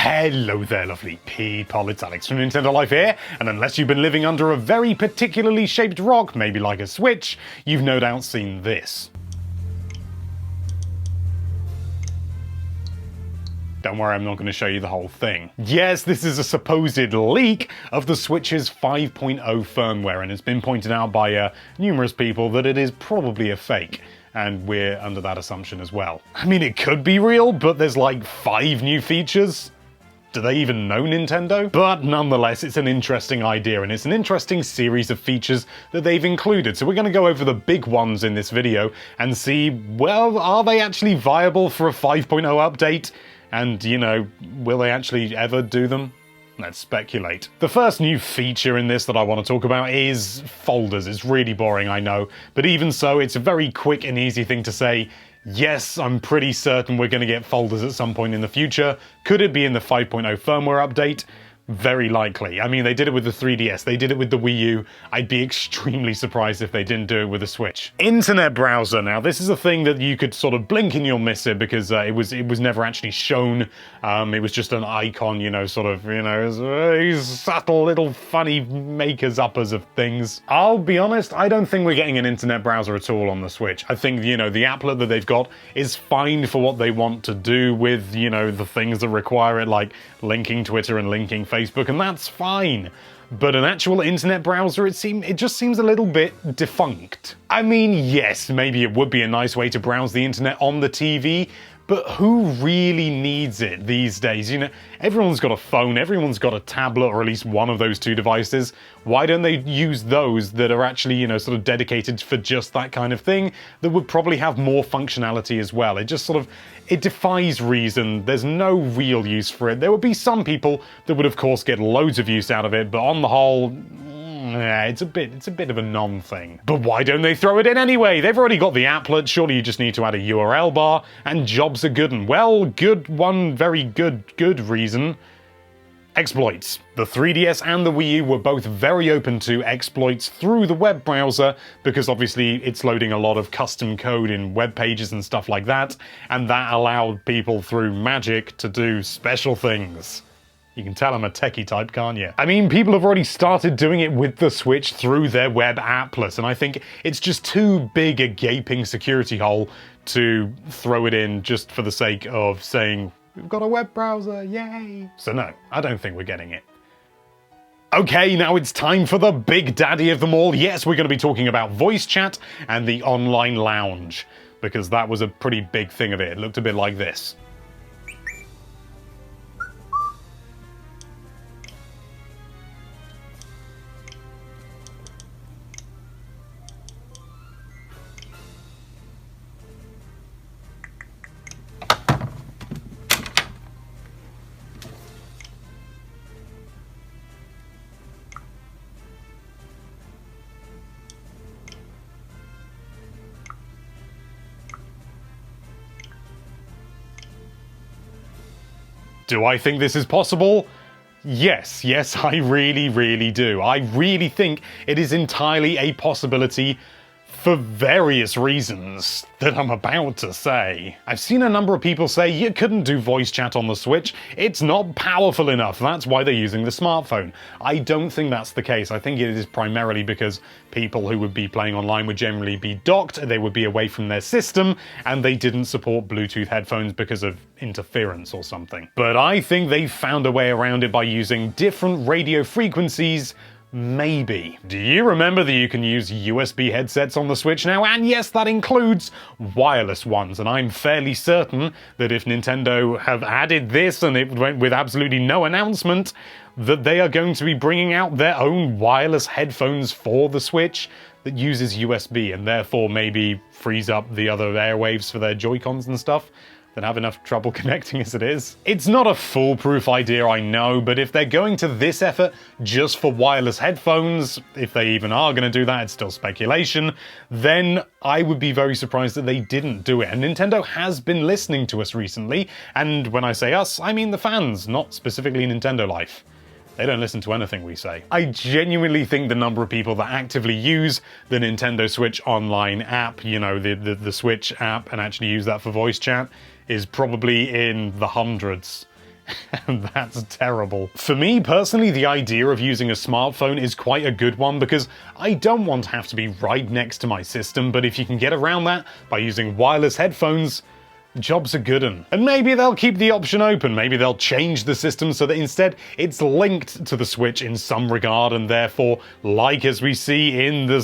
Hello there, lovely people, it's Alex from Nintendo Life here, and unless you've been living under a very particularly shaped rock, maybe like a Switch, you've no doubt seen this. Don't worry, I'm not going to show you the whole thing. Yes, this is a supposed leak of the Switch's 5.0 firmware, and it's been pointed out by numerous people that it is probably a fake. And we're under that assumption as well. I mean, it could be real, but there's like 5 new features. Do they even know Nintendo? But nonetheless, it's an interesting idea, and it's an interesting series of features that they've included. So we're going to go over the big ones in this video and see, well, are they actually viable for a 5.0 update? And, you know, will they actually ever do them? Let's speculate. The first new feature in this that I want to talk about is folders. It's really boring, I know, but even so, it's a very quick and easy thing to say, yes, I'm pretty certain we're going to get folders at some point in the future. Could it be in the 5.0 firmware update? Very likely. I mean, they did it with the 3DS, they did it with the Wii U. I'd be extremely surprised if they didn't do it with the Switch. Internet browser. Now, this is a thing that you could sort of blink and you'll miss it because it was never actually shown. It was just an icon, you know, sort of, you know, these subtle little funny makers-uppers of things. I'll be honest, I don't think we're getting an internet browser at all on the Switch. I think, you know, the applet that they've got is fine for what they want to do with, you know, the things that require it, like linking Twitter and linking Facebook, and that's fine. But an actual internet browser, it just seems a little bit defunct. I mean, yes, maybe it would be a nice way to browse the internet on the TV, but who really needs it these days? You know, everyone's got a phone, everyone's got a tablet, or at least one of those two devices. Why don't they use those that are actually, you know, sort of dedicated for just that kind of thing, that would probably have more functionality as well? It just sort of, it defies reason. There's no real use for it. There would be some people that would, of course, get loads of use out of it, but on the whole, yeah, it's a bit of a non-thing. But why don't they throw it in anyway? They've already got the applet, surely you just need to add a URL bar, and jobs are good. And well, one very good reason. Exploits. The 3DS and the Wii U were both very open to exploits through the web browser because obviously it's loading a lot of custom code in web pages and stuff like that, and that allowed people through magic to do special things. You can tell I'm a techie type, can't you? I mean, people have already started doing it with the Switch through their web applet, and I think it's just too big a gaping security hole to throw it in just for the sake of saying, we've got a web browser, yay! So no, I don't think we're getting it. Okay, now it's time for the big daddy of them all. Yes, we're going to be talking about voice chat and the online lounge, because that was a pretty big thing of it. It looked a bit like this. Do I think this is possible? Yes, I really do. I really think it is entirely a possibility for various reasons that I'm about to say. I've seen a number of people say you couldn't do voice chat on the Switch, it's not powerful enough, that's why they're using the smartphone. I don't think that's the case. I think it is primarily because people who would be playing online would generally be docked, they would be away from their system, and they didn't support Bluetooth headphones because of interference or something. But I think they've found a way around it by using different radio frequencies. Maybe. Do you remember that you can use USB headsets on the Switch now? And yes, that includes wireless ones, and I'm fairly certain that if Nintendo have added this and it went with absolutely no announcement, that they are going to be bringing out their own wireless headphones for the Switch that uses USB and therefore maybe frees up the other airwaves for their Joy-Cons and stuff that have enough trouble connecting as it is. It's not a foolproof idea, I know, but if they're going to this effort just for wireless headphones, if they even are going to do that, it's still speculation, then I would be very surprised that they didn't do it. And Nintendo has been listening to us recently, and when I say us, I mean the fans, not specifically Nintendo Life. They don't listen to anything we say. I genuinely think the number of people that actively use the Nintendo Switch Online app, you know, the Switch app, and actually use that for voice chat, is probably in the hundreds. And that's terrible. For me personally, the idea of using a smartphone is quite a good one because I don't want to have to be right next to my system, but if you can get around that by using wireless headphones, job's a good un. And maybe they'll keep the option open, maybe they'll change the system so that instead it's linked to the Switch in some regard, and therefore, like as we see in the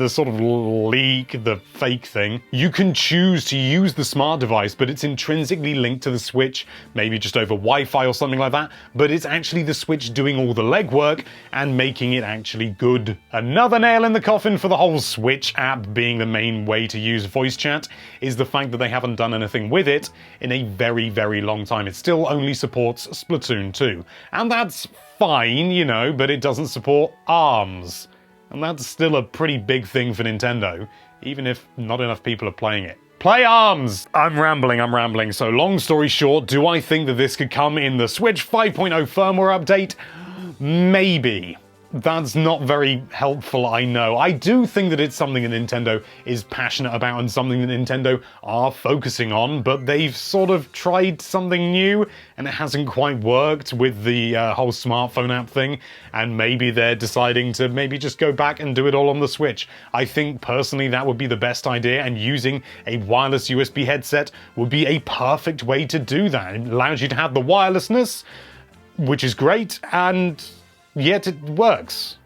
sort of leak, the fake thing, you can choose to use the smart device, but it's intrinsically linked to the Switch, maybe just over Wi-Fi or something like that, but it's actually the Switch doing all the legwork and making it actually good. Another nail in the coffin for the whole Switch app being the main way to use voice chat is the fact that they haven't done anything with it in a very, very long time. It still only supports Splatoon 2. And that's fine, you know, but it doesn't support ARMS. And that's still a pretty big thing for Nintendo, even if not enough people are playing it. Play ARMS! I'm rambling. So long story short, do I think that this could come in the Switch 5.0 firmware update? Maybe. That's not very helpful, I know. I do think that it's something that Nintendo is passionate about and something that Nintendo are focusing on, but they've sort of tried something new and it hasn't quite worked with the whole smartphone app thing, and maybe they're deciding to maybe just go back and do it all on the Switch. I think personally that would be the best idea, and using a wireless USB headset would be a perfect way to do that. It allows you to have the wirelessness, which is great, and yet it works,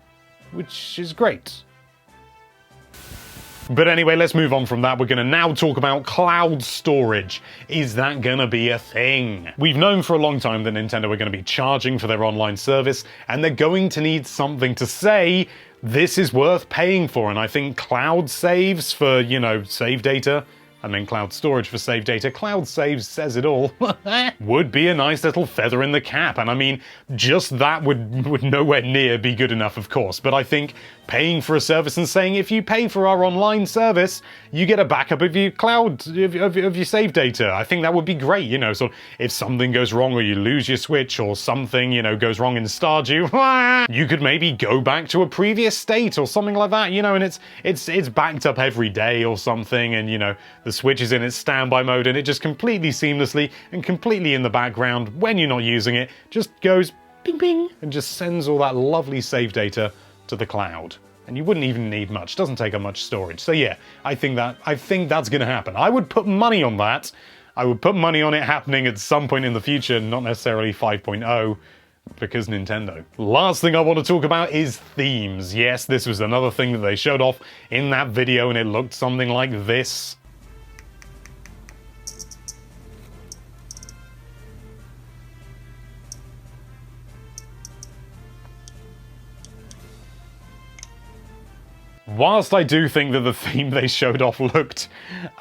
which is great. But anyway, let's move on from that. We're going to now talk about cloud storage. Is that going to be a thing? We've known for a long time that Nintendo are going to be charging for their online service, and they're going to need something to say this is worth paying for. And I think cloud saves for, you know, save data, I mean cloud storage for save data, cloud saves says it all, would be a nice little feather in the cap. And I mean, just that would nowhere near be good enough, of course. But I think paying for a service and saying, if you pay for our online service, you get a backup of your cloud, of your save data. I think that would be great, you know, so if something goes wrong or you lose your Switch or something, you know, goes wrong in Stardew, you could maybe go back to a previous state or something like that, you know, and it's backed up every day or something, and, you know, the Switch is in its standby mode and it just completely seamlessly and completely in the background when you're not using it, just goes ping ping and just sends all that lovely save data to the cloud. And you wouldn't even need much, doesn't take up much storage. So yeah, I think that's gonna happen. I would put money on that. I would put money on it happening at some point in the future, not necessarily 5.0, because Nintendo. Last thing I want to talk about is themes. Yes, this was another thing that they showed off in that video, and it looked something like this. Whilst I do think that the theme they showed off looked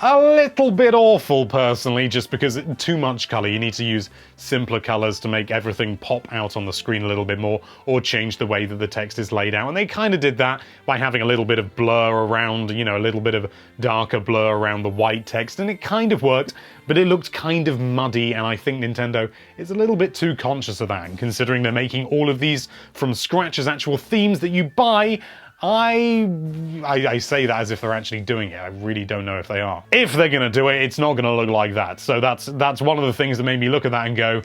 a little bit awful personally, just because too much colour, you need to use simpler colours to make everything pop out on the screen a little bit more, or change the way that the text is laid out. And they kind of did that by having a little bit of blur around, you know, a little bit of darker blur around the white text, and it kind of worked, but it looked kind of muddy, and I think Nintendo is a little bit too conscious of that. And considering they're making all of these from scratch as actual themes that you buy, I say that as if they're actually doing it. I really don't know if they are. If they're gonna do it, it's not gonna look like that. So that's one of the things that made me look at that and go,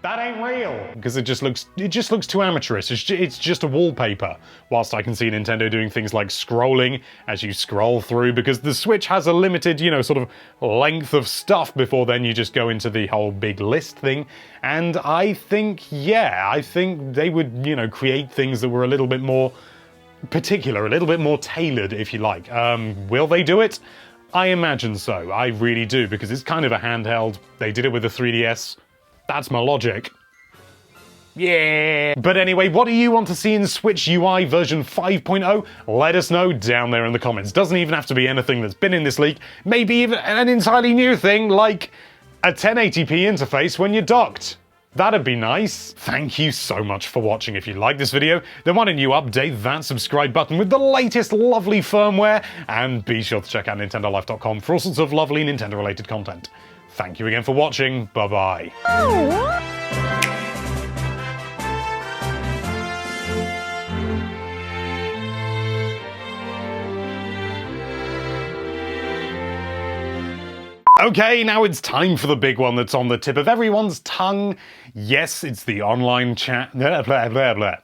that ain't real, because it just looks too amateurish. It's just a wallpaper. Whilst I can see Nintendo doing things like scrolling as you scroll through, because the Switch has a limited, you know, sort of length of stuff before then you just go into the whole big list thing. And I think, yeah, I think they would, you know, create things that were a little bit more particular, a little bit more tailored, if you like. Will they do it? I imagine so. I really do, because it's kind of a handheld. They did it with the 3DS. That's my logic. Yeah. But anyway, what do you want to see in Switch UI version 5.0? Let us know down there in the comments. Doesn't even have to be anything that's been in this leak. Maybe even an entirely new thing, like a 1080p interface when you're docked. That'd be nice. Thank you so much for watching. If you like this video, then why don't you update that subscribe button with the latest lovely firmware, and be sure to check out nintendolife.com for all sorts of lovely Nintendo related content. Thank you again for watching. Bye-bye. Okay, now it's time for the big one that's on the tip of everyone's tongue. Yes, it's the online chat. Blah, blah, blah, blah.